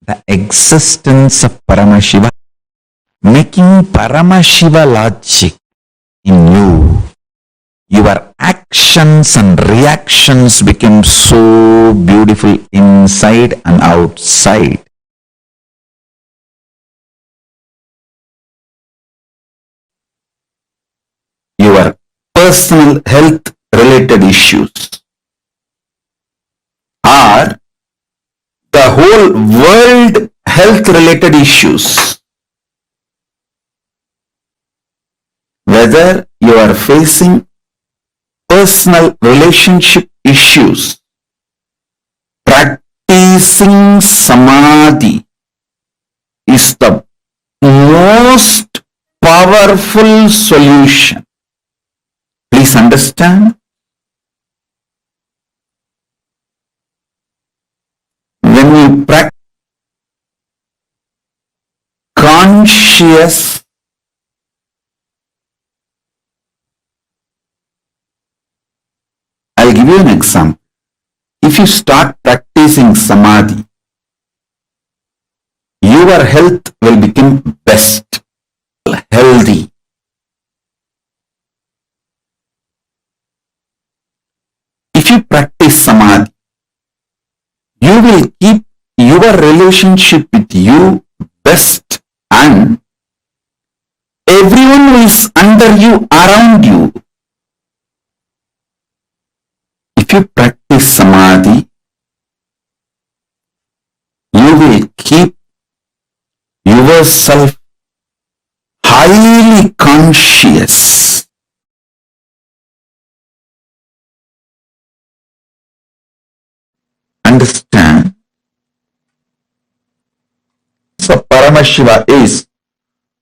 the existence of Paramashiva, making Paramashiva logic in you. Your actions and reactions become so beautiful inside and outside. Your personal health related issues or the whole world health related issues, whether you are facing personal relationship issues, practicing samadhi is the most powerful solution. Please understand. When you practice conscious I'll give you an example. If you start practicing samadhi, your health will become best, healthy. If you practice samadhi, you will keep your relationship with you best and everyone who is under you, around you. If you practice samadhi, you will keep yourself highly conscious. Understand? So Paramashiva is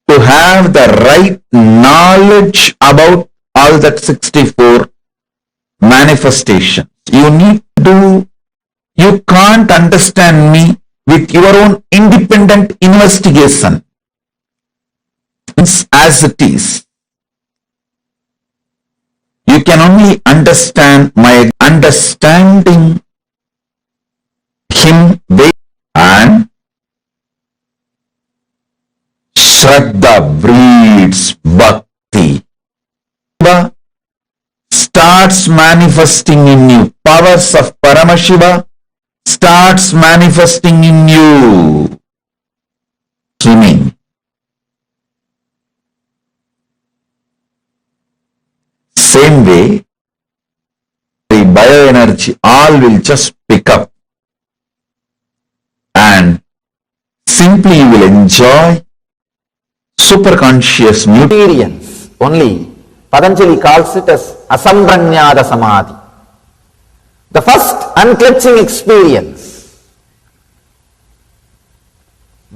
to have the right knowledge about all that 64 manifestations. You can't understand me with your own independent investigation. It's as it is. You can only understand my understanding him and Shraddha breeds bhakti. Starts manifesting in you. Powers of Paramashiva starts manifesting in you. Swimming. Same way, the bioenergy all will just pick up and simply you will enjoy superconscious experience. Only Patanjali calls it as Asambranyada Samadhi. The first unclutching experience.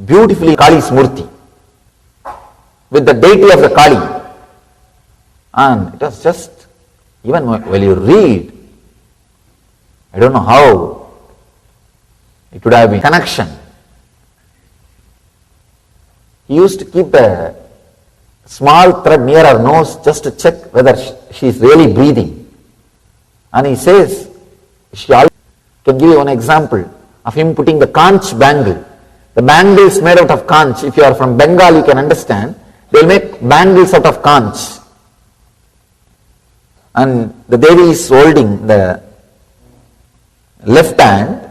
Beautifully Kali's Murti with the deity of the Kali. And it was just, even when you read, I don't know how it would have been connection. He used to keep a small thread near her nose just to check whether she is really breathing. And he says, can give you one example of him putting the conch bangle. The bangle is made out of conch. If you are from Bengal, you can understand. They will make bangles out of conch. And the Devi is holding the left hand,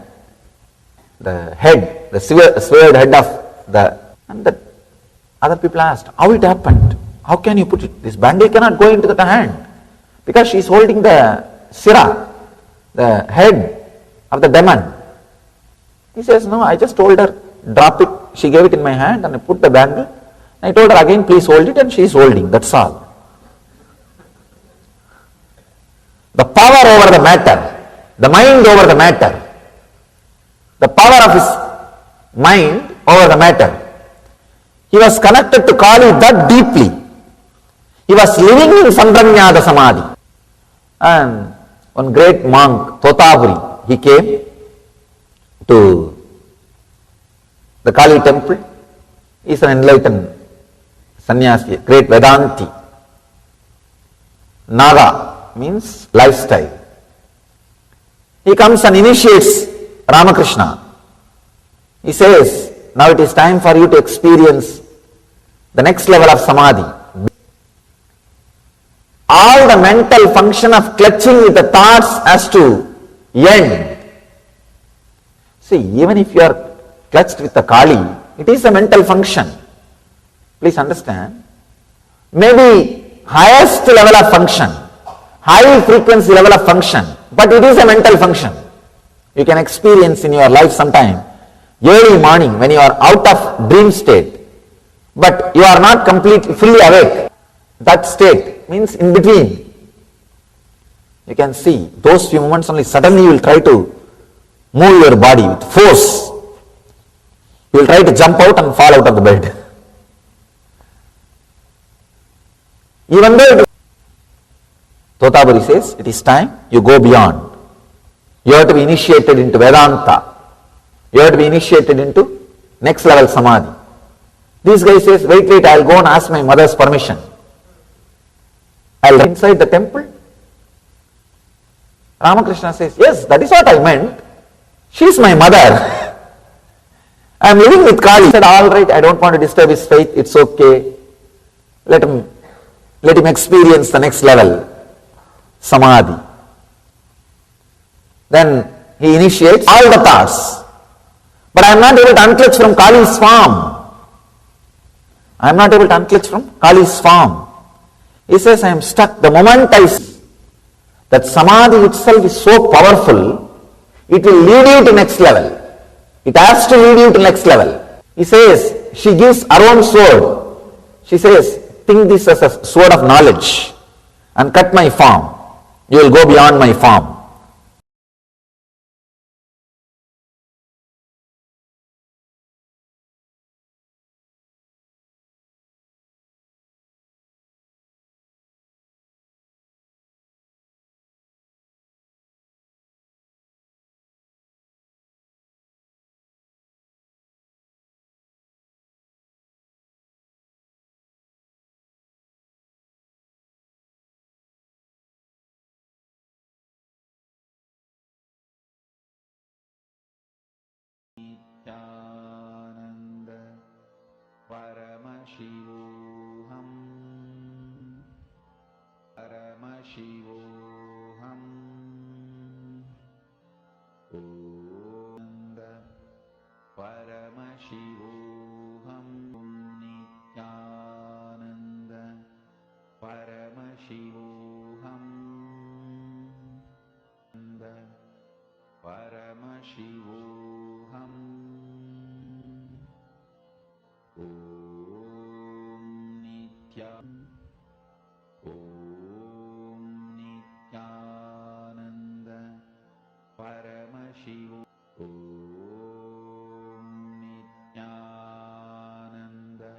the head, the severed head of the, and the other people asked, how it happened? How can you put it? This bangle cannot go into the hand because she is holding the sira, the head of the demon. He says, no, I just told her, drop it. She gave it in my hand and I put the bangle. I told her again, please hold it, and she is holding. That's all. The power over the matter, the mind over the matter, the power of his mind over the matter. He was connected to Kali that deeply. He was living in Sambranyada Samadhi. And one great monk, Totapuri, he came to the Kali temple. He is an enlightened sannyasi, great Vedanti. Naga means lifestyle. He comes and initiates Ramakrishna. He says, now it is time for you to experience the next level of samadhi. All the mental function of clutching with the thoughts has to end. See, even if you are clutched with the Kali, it is a mental function. Please understand. Maybe highest level of function, high frequency level of function, but it is a mental function. You can experience in your life sometime, early morning when you are out of dream state, but you are not completely fully awake. That state means in between. You can see those few moments only, suddenly you will try to move your body with force. You will try to jump out and fall out of the bed. Even though Totabari says, it is time you go beyond. You have to be initiated into Vedanta. You have to be initiated into next level Samadhi. This guy says, wait, I will go and ask my mother's permission. I will inside the temple. Ramakrishna says, yes, that is what I meant. She is my mother. I am living with Kali. He said, all right, I don't want to disturb his faith. It's okay. Let him experience the next level, Samadhi. Then he initiates all the thoughts. But I am not able to unclutch from Kali's form. I am not able to unclutch from Kali's form. He says, I am stuck. The moment I see that Samadhi itself is so powerful, it will lead you to next level. It has to lead you to next level. He says, she gives her own sword. She says, think this as a sword of knowledge and cut my form. You will go beyond my form. Nithyananda Paramashivoham Paramashivoham Nanda Paramashivoham Nithyananda Paramashivoham Nanda Paramashivoham Om Nithyananda Paramashivoham Om Nithyananda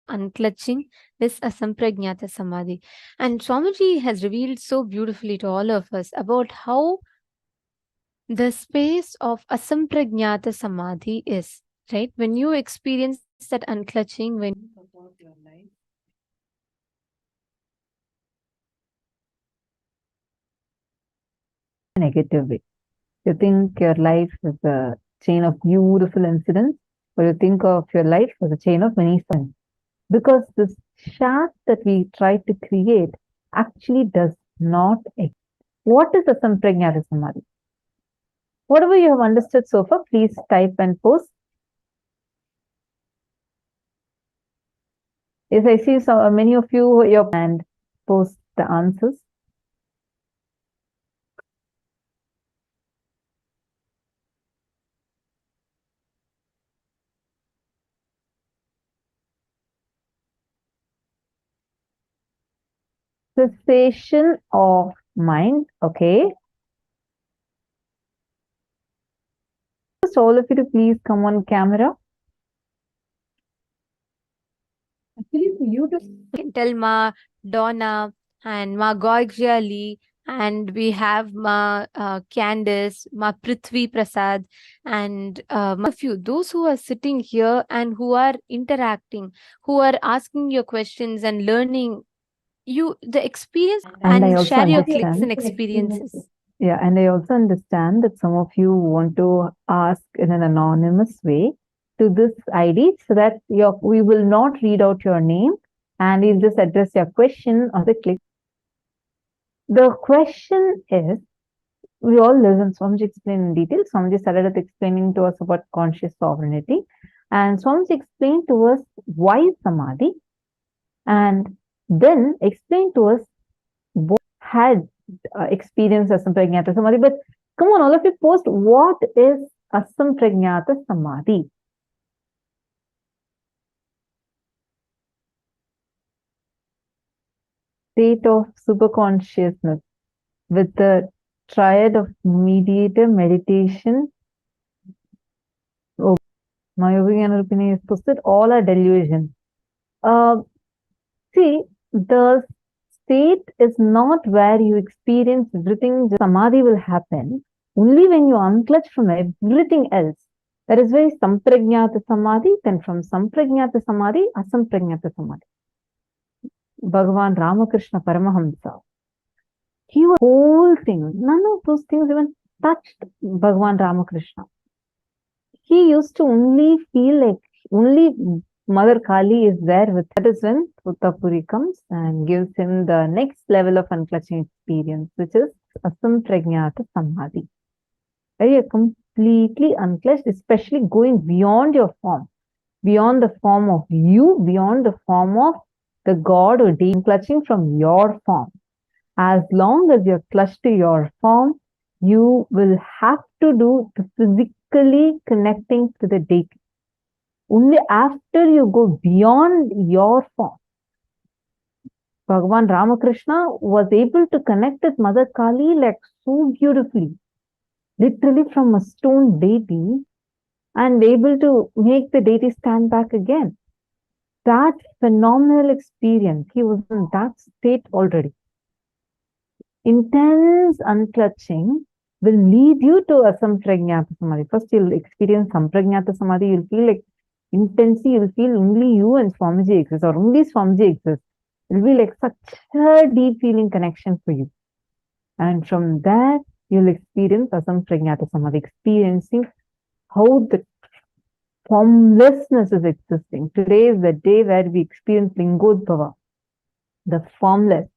unclutching this asampragnata samadhi. And Swamiji has revealed so beautifully to all of us about how the space of asampragnata samadhi is, right? When you experience that unclutching, when about your life, negative way. You think your life is a chain of beautiful incidents, or you think of your life as a chain of many sins. Because this shaft that we try to create actually does not exist. What is a Sampragnata Samadhi? Whatever you have understood so far, please type and post. If I see so many of you, your and post the answers. Cessation of mind, okay. Just all of you to please come on camera. Actually, for you to can tell Ma Donna and Ma Goigjali, and we have Ma Candice, Ma Prithvi Prasad, and a few, those who are sitting here and who are interacting, who are asking your questions and learning you the experience, and I and also share your clicks understand and experiences. Yeah, and I also understand that some of you want to ask in an anonymous way to this ID so that we will not read out your name and we'll just address your question on the click. The question is, we all listen, Swamiji explained in detail. Swamiji started with explaining to us about conscious sovereignty. And Swamiji explained to us why Samadhi. And then explained to us what had experienced Asampragnata Samadhi. But come on, all of you post, what is Asampragnata Samadhi? State of superconsciousness with the triad of mediator, meditation. Oh, my opinion is posted, all are delusion. See, the state is not where you experience everything. Samadhi will happen only when you unclutch from everything else. That is why Sampragnata Samadhi, then from Sampragnata Samadhi, Asampragnata Samadhi. Bhagavan Ramakrishna Paramahamsa. He was whole thing. None of those things even touched Bhagavan Ramakrishna. He used to only feel like only Mother Kali is there with. That is when Uttapuri comes and gives him the next level of unclutching experience, which is Asampragnata Samadhi. Where you're completely unclutched, especially going beyond your form, beyond the form of you, beyond the form of the God or deity, clutching from your form. As long as you're clutched to your form, you will have to do the physically connecting to the deity. Only after you go beyond your form. Bhagavan Ramakrishna was able to connect with Mother Kali like so beautifully, literally from a stone deity, and able to make the deity stand back again. That phenomenal experience, he was in that state already. Intense unclutching will lead you to Asampragnata Samadhi. First, you'll experience Sampragnata Samadhi, you'll feel like intensely, you'll feel only you and Swamiji exist, or only Swamiji exists. It'll be like such a deep feeling connection for you. And from there, you'll experience Asampragnata Samadhi, experiencing how the formlessness is existing. Today is the day where we experience Lingodbhava, the formless,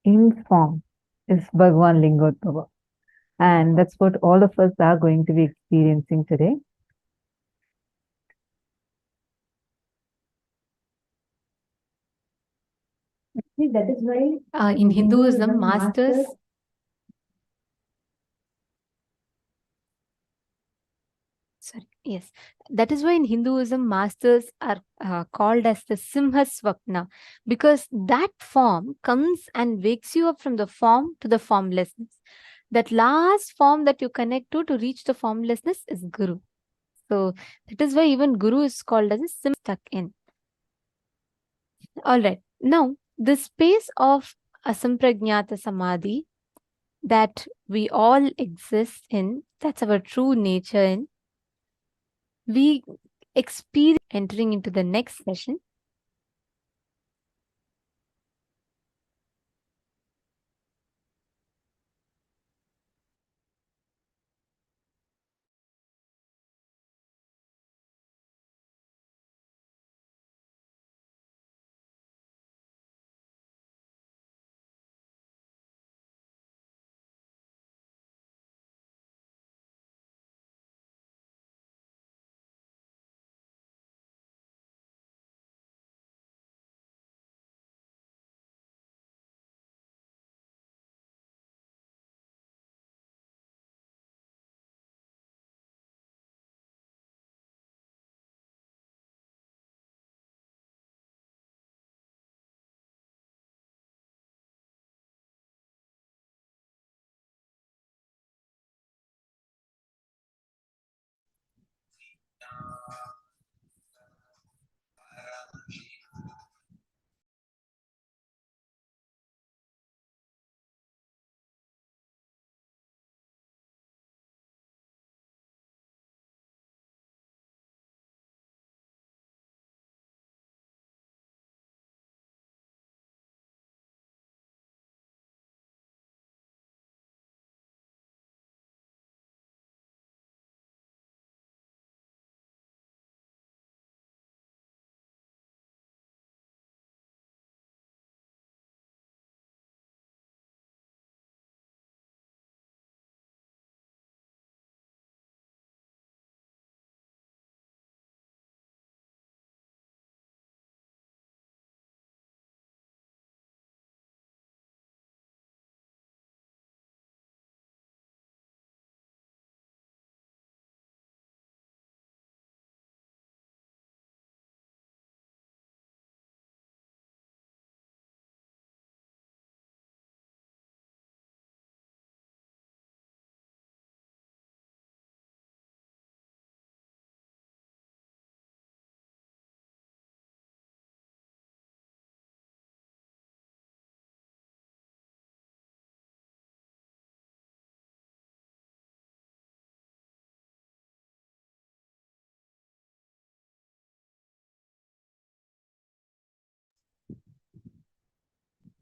in form, is Bhagavan Lingodbhava. And that's what all of us are going to be experiencing today. That is why In Hinduism, masters. Sorry, yes. That is why in Hinduism, masters are called as the Simhasvapna, because that form comes and wakes you up from the form to the formlessness. That last form that you connect to reach the formlessness is Guru. So that is why even Guru is called as a Sim stuck in. All right. Now, the space of Asampragnata Samadhi that we all exist in, that's our true nature in, we experience entering into the next session.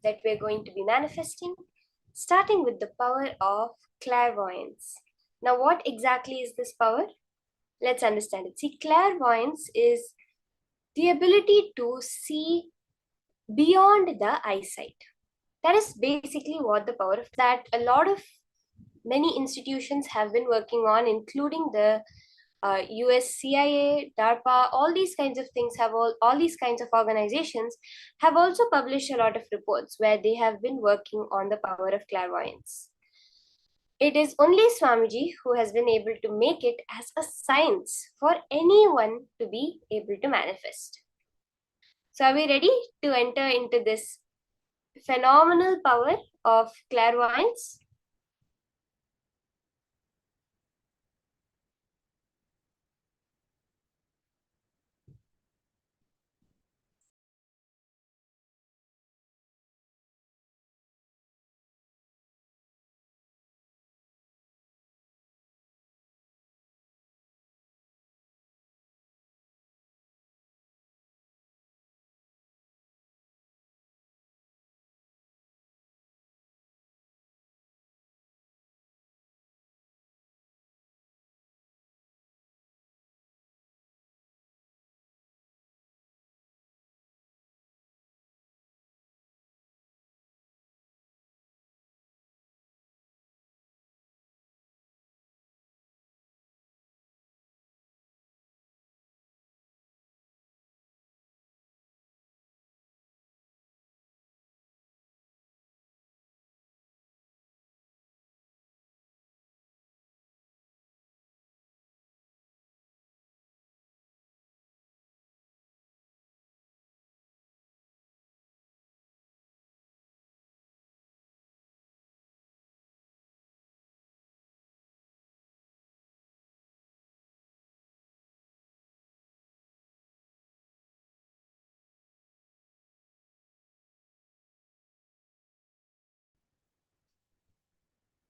that we're going to be manifesting, starting with the power of clairvoyance. Now, what exactly is this power? Let's understand it. See, clairvoyance is the ability to see beyond the eyesight. That is basically what the power of that a lot of many institutions have been working on, including the US CIA, DARPA, all these kinds of things have all these kinds of organizations have also published a lot of reports where they have been working on the power of clairvoyance. It is only Swamiji who has been able to make it as a science for anyone to be able to manifest. So, are we ready to enter into this phenomenal power of clairvoyance?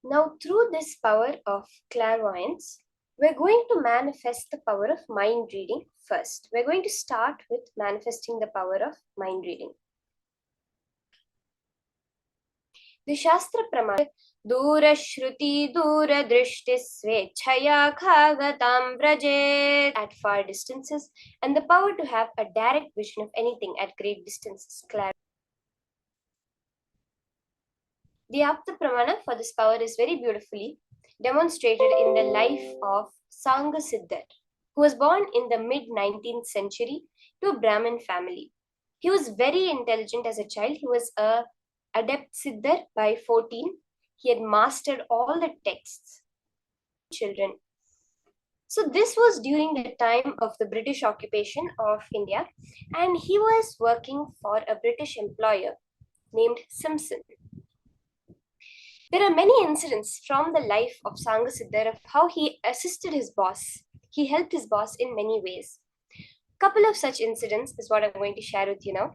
Now, through this power of clairvoyance, we're going to manifest the power of mind reading first. We're going to start with manifesting the power of mind reading. The Shastra Pramana Durashruti Duradrishti Swechaya Khagatam Vrajet at far distances, and the power to have a direct vision of anything at great distances. The Apta Pramana for this power is very beautifully demonstrated in the life of Sangasiddhar, who was born in the mid-19th century to a Brahmin family. He was very intelligent as a child. He was a adept Siddhar by 14. He had mastered all the texts. Children. So this was during the time of the British occupation of India, and he was working for a British employer named Simpson. There are many incidents from the life of Sangasiddhar of how he assisted his boss. He helped his boss in many ways. Couple of such incidents is what I'm going to share with you now.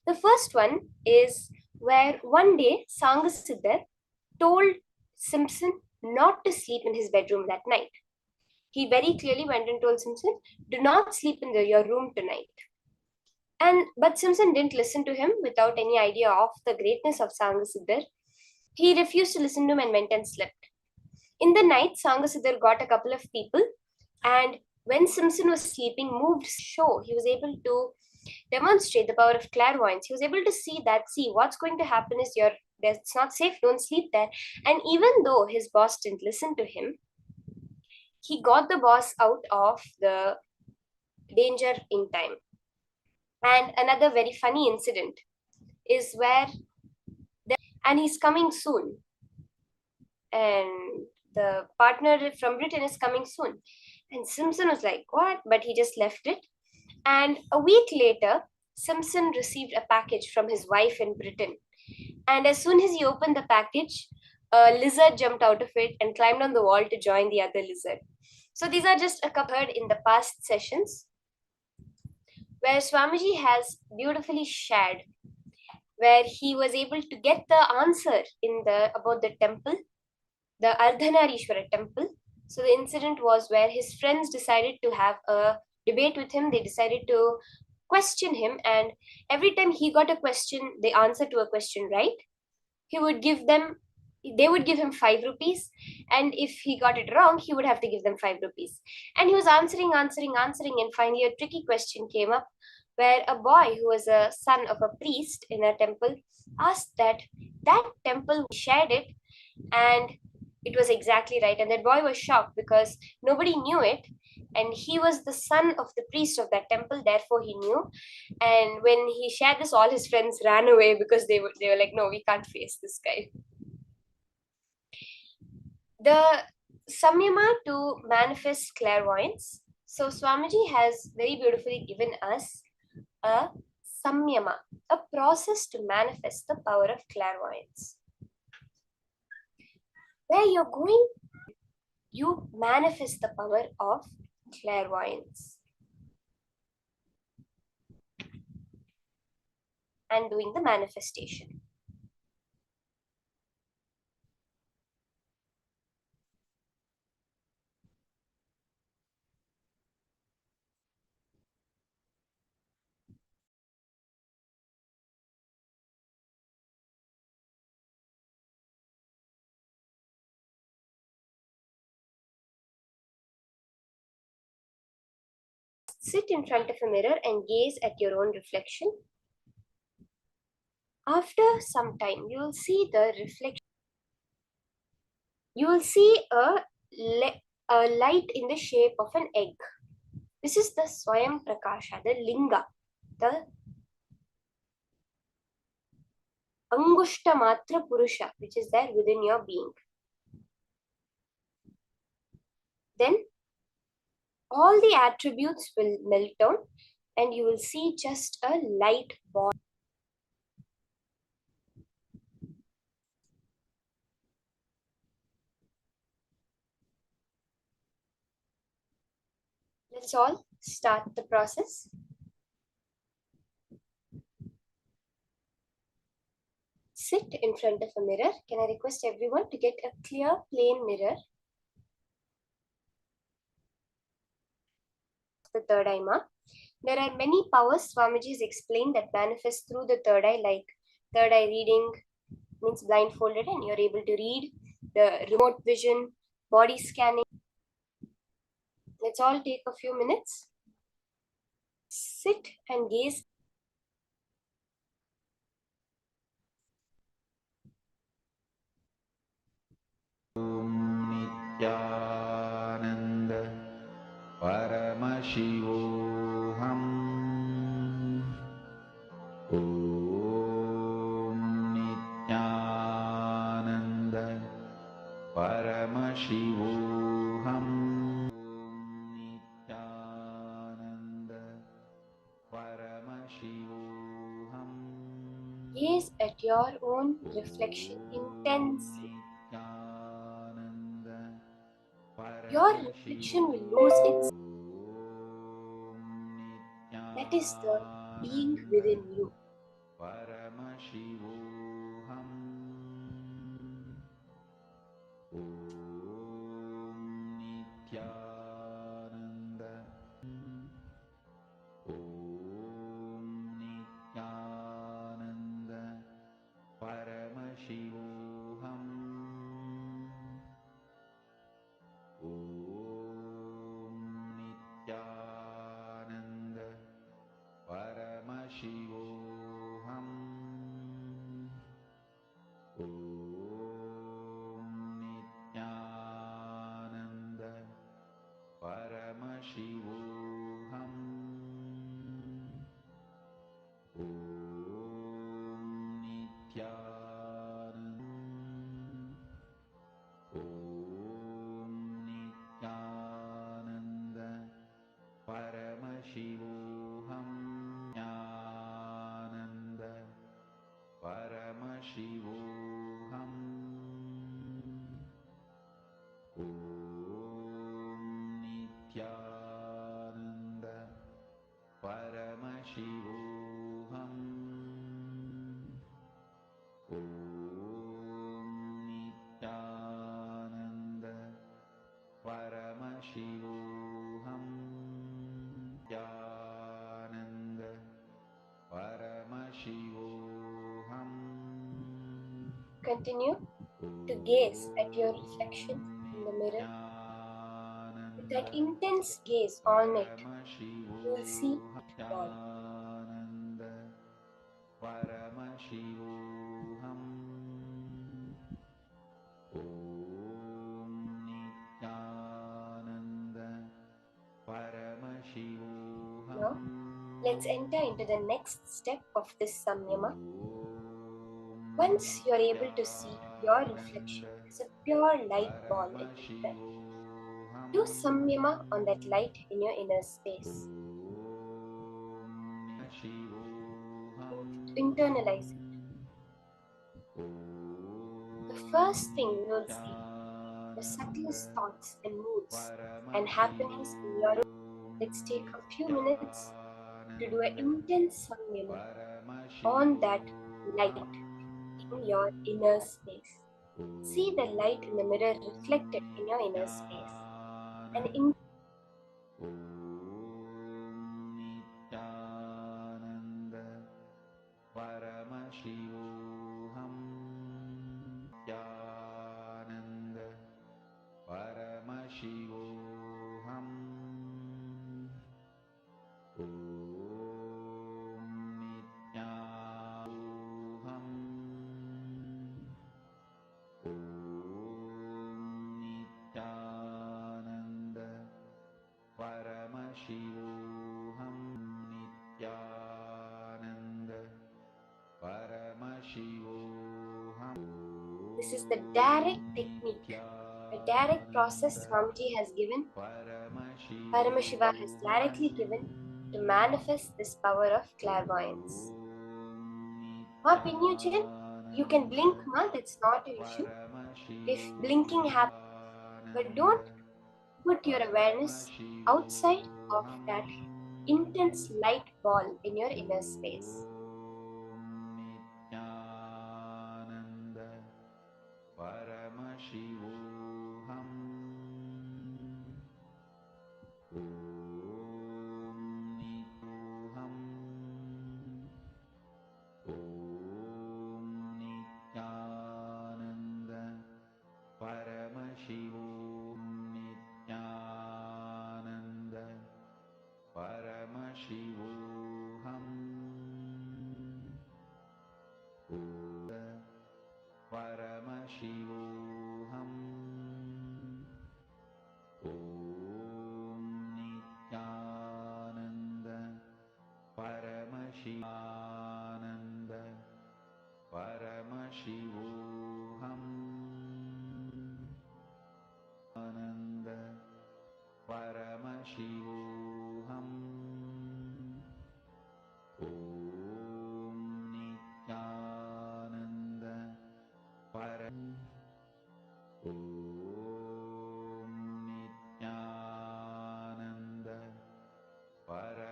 The first one is where one day Sangasiddhar told Simpson not to sleep in his bedroom that night. He very clearly went and told Simpson, do not sleep in your room tonight. But Simpson didn't listen to him without any idea of the greatness of Sangasiddhar. He refused to listen to him and went and slept. In the night, Sangasiddhar got a couple of people, and when Simpson was sleeping, moved show. He was able to demonstrate the power of clairvoyance. He was able to see what's going to happen is it's not safe, don't sleep there. And even though his boss didn't listen to him, he got the boss out of the danger in time. And another very funny incident is where and he's coming soon. And the partner from Britain is coming soon. And Simpson was like, what? But he just left it. And a week later, Simpson received a package from his wife in Britain. And as soon as he opened the package, a lizard jumped out of it and climbed on the wall to join the other lizard. So these are just a couple heard in the past sessions where Swamiji has beautifully shared where he was able to get the answer about the temple, the Ardhanarishwara temple. So the incident was where his friends decided to have a debate with him. They decided to question him, and every time he got a question, the answer to a question right, he would give them, they would give him 5 rupees, and if he got it wrong, he would have to give them 5 rupees. And he was answering, and finally a tricky question came up, where a boy who was a son of a priest in a temple asked that temple shared it, and it was exactly right. And that boy was shocked because nobody knew it, and he was the son of the priest of that temple, therefore he knew. And when he shared this, all his friends ran away because they were like, no, we can't face this guy. The samyama to manifest clairvoyance. So Swamiji has very beautifully given us a samyama, a process to manifest the power of clairvoyance, where you manifest the power of clairvoyance and doing the manifestation. Sit in front of a mirror and gaze at your own reflection. After some time, you will see the reflection. You will see a light in the shape of an egg. This is the Swayam Prakasha, the Linga, the Angushta Matra Purusha, which is there within your being. Then all the attributes will melt down and you will see just a light ball. Let's all start the process. Sit in front of a mirror. Can I request everyone to get a clear, plain mirror? The third eye ma. There are many powers Swamiji has explained that manifest through the third eye, like third eye reading, means blindfolded and you're able to read, the remote vision, body scanning. Let's all take a few minutes. Sit and gaze. Nithyananda Paramashivoham. Om Nithyananda Paramashivoham. Nithyananda Paramashivoham. Gaze at your own reflection intensely. Your reflection will lose its. That is the being within you. Paramashivoham. Om Nithyananda. Om Nithyananda Paramashivoham. Om Nithyananda Paramashivoham. Om Nithyananda Paramashivoham. Om Nithyananda. Om Nithyananda Paramashivoham. Nityananda Paramashivoham. Om Nithyananda Paramashivoham. Om Nithyananda Paramashivoham. Nityananda continue to gaze at your reflection in the mirror. With that intense gaze on it, you will see God. Paramashivoham. Om Nithyananda Paramashivoham. Now, let's enter into the next step of this samyama. Once you are able to see your reflection as a pure light ball in the mirror, do samyama on that light in your inner space. Internalize it. The first thing you will see, the subtlest thoughts and moods and happenings in your room. Let's take a few minutes to do an intense samyama on that light in your inner space. See the light in the mirror reflected in your inner space. And in Nithyananda Paramashivoham. Nithyananda Paramashivoham. Om Nithyananda Nithyananda Paramashivoham. Nithyananda Paramashivoham. this is the direct technique, a direct process Swamiji has given, Paramashiva has directly given to manifest this power of clairvoyance. Ma Pinyuchan, you can blink, ma, that's not an issue. If blinking happens, but don't put your awareness outside of that intense light ball in your inner space. Nithyananda Paramashivoham. Om Nithyananda Om Nithyananda Paramashivoham. Nithyananda Paramashivoham. Paramashivoham. Om Nithyananda Paramashivananda Paramashivoham. Ananda Paramashivoham. Om Nithyananda Om Nithyananda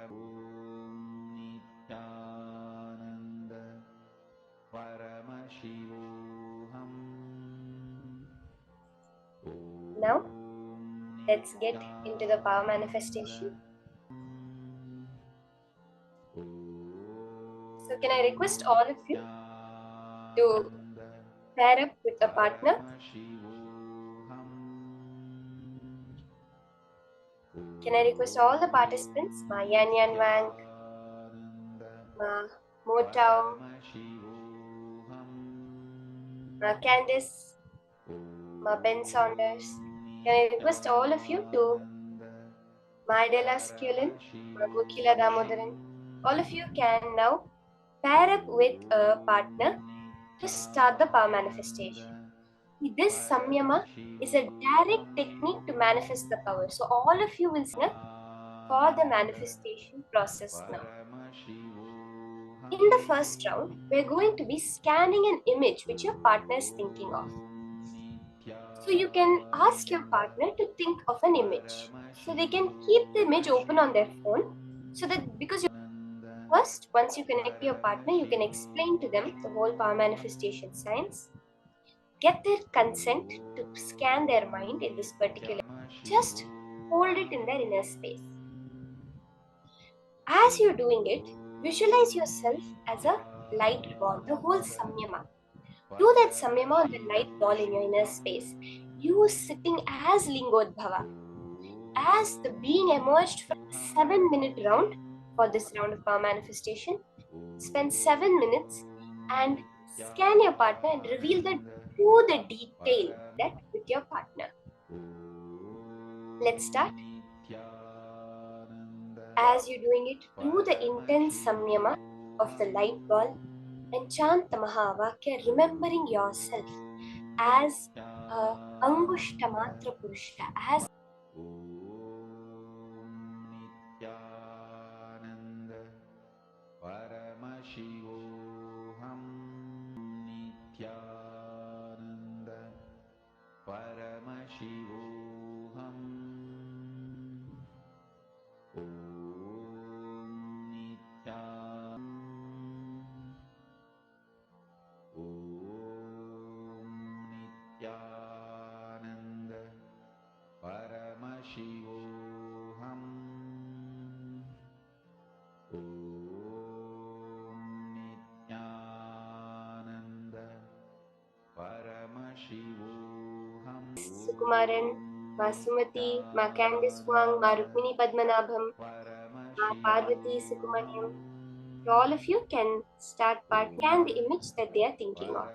Om Nithyananda Paramashivoham. Now, let's get into the power manifestation. So, can I request all of you to pair up with a partner? Can I request all the participants, Ma Yan Yan Wang, Ma Motao, Ma Candice, Ma Ben Saunders? Can I request all of you to Ma Adela Skulin, Ma Gokila Damodaran? All of you can now pair up with a partner to start the power manifestation. This samyama is a direct technique to manifest the power. So all of you will sign up for the manifestation process now. In the first round, we're going to be scanning an image which your partner is thinking of. So you can ask your partner to think of an image. So they can keep the image open on their phone, so that because first, once you connect to your partner, you can explain to them the whole power manifestation science. Get their consent to scan their mind in this particular. Just hold it in their inner space. As you're doing it, visualize yourself as a light ball, the whole samyama. Do that samyama on the light ball in your inner space. You sitting as Lingodbhava, as the being emerged from a 7-minute round for this round of power manifestation. Spend 7 minutes and scan your partner and reveal that to the detail that with your partner. Let's start. As you're doing it, do the intense samyama of the light ball and chant the Mahavakya, remembering yourself as a Angushtamatra Purusha, as Nityananda Paramashivoham Nityananda Paramashivoham Om Nityananda Paramashivoham Om Nityananda Paramashivoham Sukumaran, Ma Sumati, Ma Candice Wang, Ma Rukmini Padmanabham, Ma Parvati Sukumanyam. So all of you can start scan the image that they are thinking of,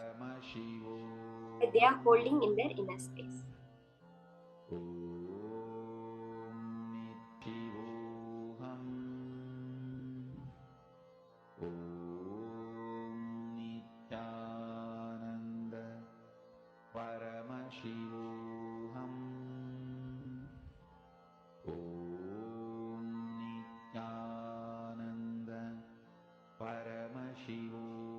that they are holding in their inner space. Paramashivoham Om Nityananda Paramashivoham